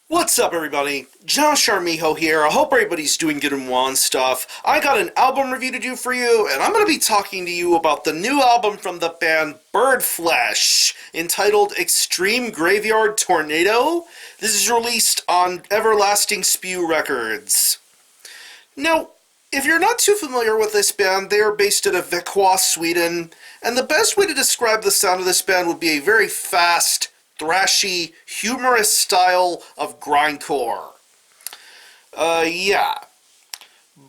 What's up, everybody? Josh Armijo here. I hope everybody's doing good and well and stuff. I got an album review to do for you, and I'm going to be talking to you about the new album from the band Birdflesh, entitled Extreme Graveyard Tornado. This is released on Everlasting Spew Records. Now, if you're not too familiar with this band, they are based out of Växjö, Sweden, and the best way to describe the sound of this band would be a very fast, thrashy, humorous style of grindcore. Yeah.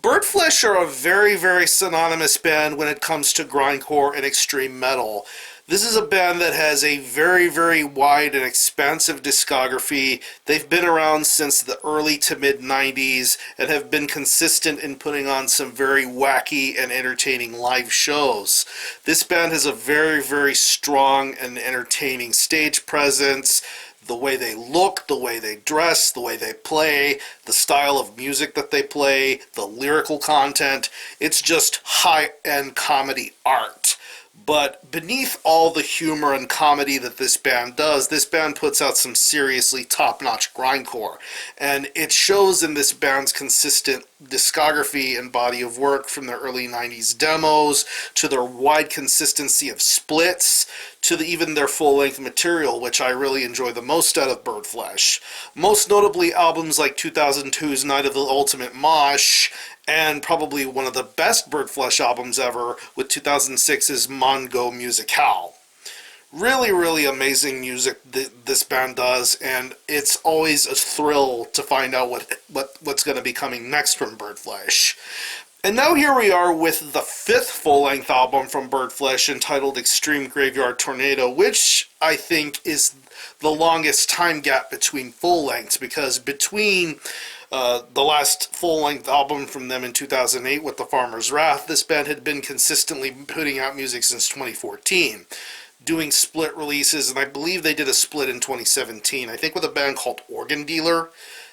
Birdflesh are a very, very synonymous band when it comes to grindcore and extreme metal. This is a band that has a very, very wide and expansive discography. They've been around since the early to mid-90s and have been consistent in putting on some very wacky and entertaining live shows. This band has a very, very strong and entertaining stage presence. The way they look, the way they dress, the way they play, the style of music that they play, the lyrical content, it's just high-end comedy art. But beneath all the humor and comedy that this band does, this band puts out some seriously top-notch grindcore. And it shows in this band's consistent discography and body of work, from their early 90s demos, to their wide consistency of splits, to even their full-length material, which I really enjoy the most out of Birdflesh. Most notably albums like 2002's Night of the Ultimate Mosh, and probably one of the best Birdflesh albums ever with 2006's Mongo Musicale. Really, really amazing music this band does, and it's always a thrill to find out what's going to be coming next from Birdflesh. And now here we are with the fifth full-length album from Birdflesh, entitled Extreme Graveyard Tornado, which I think is the longest time gap between full-lengths, because between the last full-length album from them in 2008 with The Farmer's Wrath, this band had been consistently putting out music since 2014, doing split releases, and I believe they did a split in 2017, I think with a band called Organ Dealer.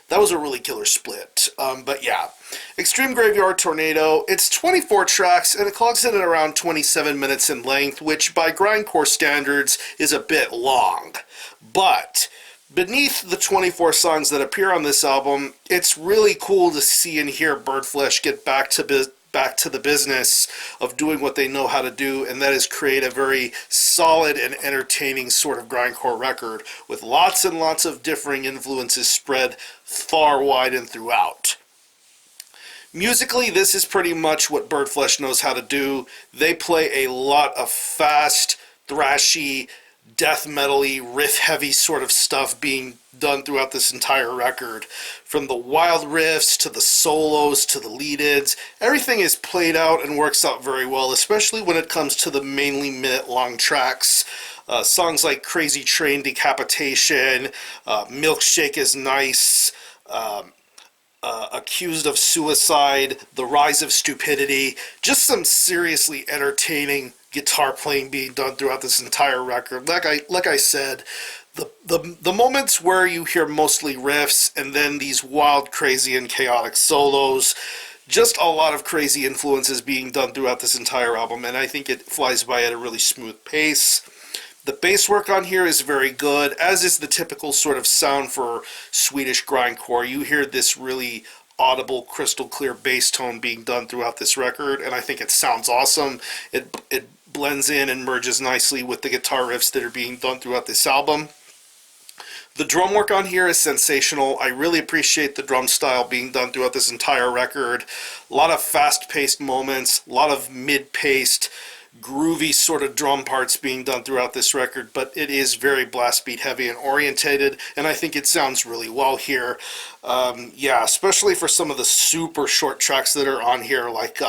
That was a really killer split. But yeah, Extreme Graveyard Tornado, it's 24 tracks, and it clocks in at around 27 minutes in length, which by grindcore standards is a bit long. But beneath the 24 songs that appear on this album, it's really cool to see and hear Birdflesh get back to the business of doing what they know how to do, and that is create a very solid and entertaining sort of grindcore record with lots and lots of differing influences spread far wide and throughout. Musically, this is pretty much what Birdflesh knows how to do. They play a lot of fast, thrashy, death metal-y, riff-heavy sort of stuff being done throughout this entire record. From the wild riffs, to the solos, to the lead-ins, everything is played out and works out very well, especially when it comes to the mainly minute-long tracks. Songs like Crazy Train Decapitation, Milkshake is Nice, Accused of Suicide, The Rise of Stupidity, just some seriously entertaining guitar playing being done throughout this entire record. Like I said, the moments where you hear mostly riffs and then these wild, crazy, and chaotic solos, just a lot of crazy influences being done throughout this entire album, and I think it flies by at a really smooth pace. The bass work on here is very good, as is the typical sort of sound for Swedish grindcore. You hear this really audible, crystal clear bass tone being done throughout this record, and I think it sounds awesome. It blends in and merges nicely with the guitar riffs that are being done throughout this album. The drum work on here is sensational. I really appreciate the drum style being done throughout this entire record. A lot of fast-paced moments, a lot of mid-paced, groovy sort of drum parts being done throughout this record, but it is very blast beat heavy and orientated, and I think it sounds really well here. Yeah, especially for some of the super short tracks that are on here, like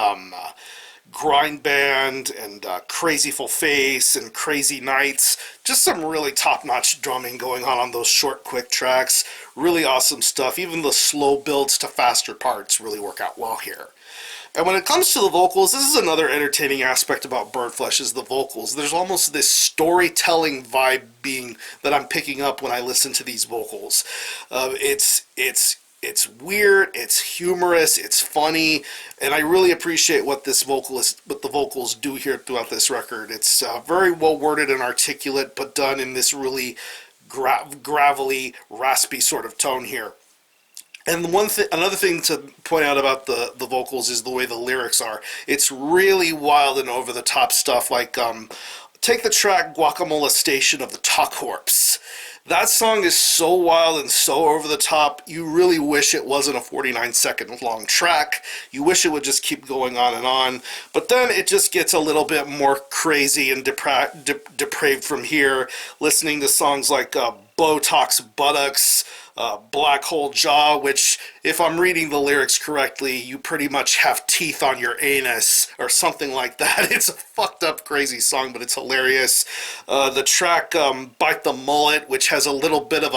Grind Band and Crazy Full Face and Crazy Nights. Just some really top-notch drumming going on those short, quick tracks. Really awesome stuff. Even the slow builds to faster parts really work out well here. And when it comes to the vocals, this is another entertaining aspect about Birdflesh, is the vocals. There's almost this storytelling vibe that I'm picking up when I listen to these vocals. It's weird, it's humorous, it's funny, and I really appreciate what the vocals do here throughout this record. It's very well worded and articulate, but done in this really gravelly, raspy sort of tone here. And another thing to point out about the vocals is the way the lyrics are. It's really wild and over the top stuff. Like, take the track "Guacamole Station" of the Talk Corpse. That song is so wild and so over the top. You really wish it wasn't a 49-second long track. You wish it would just keep going on and on. But then it just gets a little bit more crazy and depraved from here. Listening to songs like Botox Buttocks, Black Hole Jaw, which, if I'm reading the lyrics correctly, you pretty much have teeth on your anus, or something like that. It's a fucked up, crazy song, but it's hilarious. The track Bite the Mullet, which has a little bit of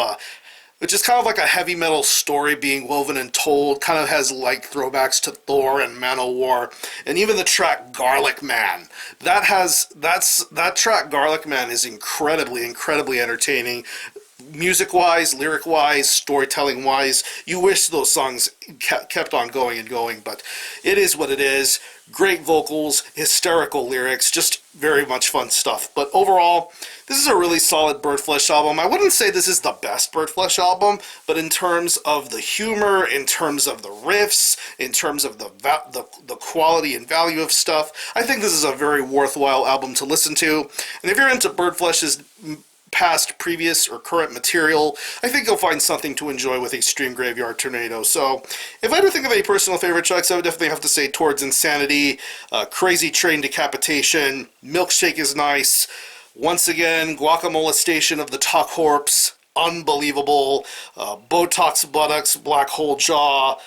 which is kind of like a heavy metal story being woven and told, kind of has like throwbacks to Thor and Manowar. And even the track Garlic Man, that track Garlic Man is incredibly entertaining. Music-wise, lyric-wise, storytelling-wise. You wish those songs kept on going and going, but it is what it is. Great vocals, hysterical lyrics, just very much fun stuff. But overall, this is a really solid Birdflesh album. I wouldn't say this is the best Birdflesh album, but in terms of the humor, in terms of the riffs, in terms of the quality and value of stuff, I think this is a very worthwhile album to listen to. And if you're into Birdflesh's past, previous, or current material, I think you'll find something to enjoy with Extreme Graveyard Tornado. So, if I had to think of any personal favorite tracks, I would definitely have to say Towards Insanity, Crazy Train Decapitation, Milkshake is nice, once again, Guacamole Station of the Talk Corpse, unbelievable, Botox Buttocks, Black Hole Jaw,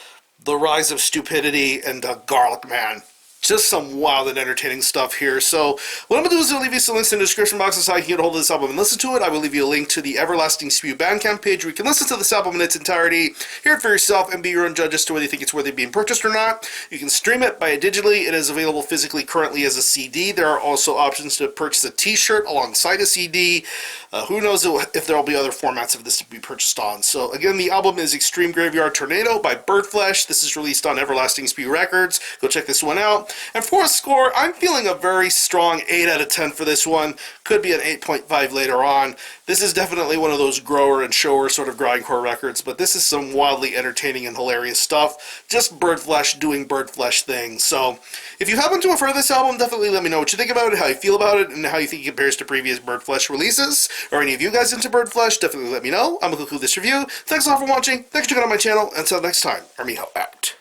The Rise of Stupidity, and Garlic Man. Just some wild and entertaining stuff here. So what I'm going to do is I'll leave you some links in the description box so how you can get a hold of this album and listen to it. I will leave you a link to the Everlasting Spew Bandcamp page where you can listen to this album in its entirety, hear it for yourself, and be your own judge as to whether you think it's worthy of being purchased or not. You can stream it, buy it digitally. It is available physically currently as a CD. There are also options to purchase a t-shirt alongside a CD. Who knows if there will be other formats of this to be purchased on. So again, the album is Extreme Graveyard Tornado by Birdflesh. This is released on Everlasting Spew Records. Go check this one out. And for a score, I'm feeling a very strong 8 out of 10 for this one. Could be an 8.5 later on. This is definitely one of those grower and shower sort of grindcore records, but this is some wildly entertaining and hilarious stuff. Just Birdflesh doing Birdflesh things. So if you happen to refer to this album, definitely let me know what you think about it, how you feel about it, and how you think it compares to previous Birdflesh releases. Or any of you guys into Birdflesh, definitely let me know. I'm going to conclude this review. Thanks a lot for watching. Thanks for checking out my channel. Until next time, Armijo out.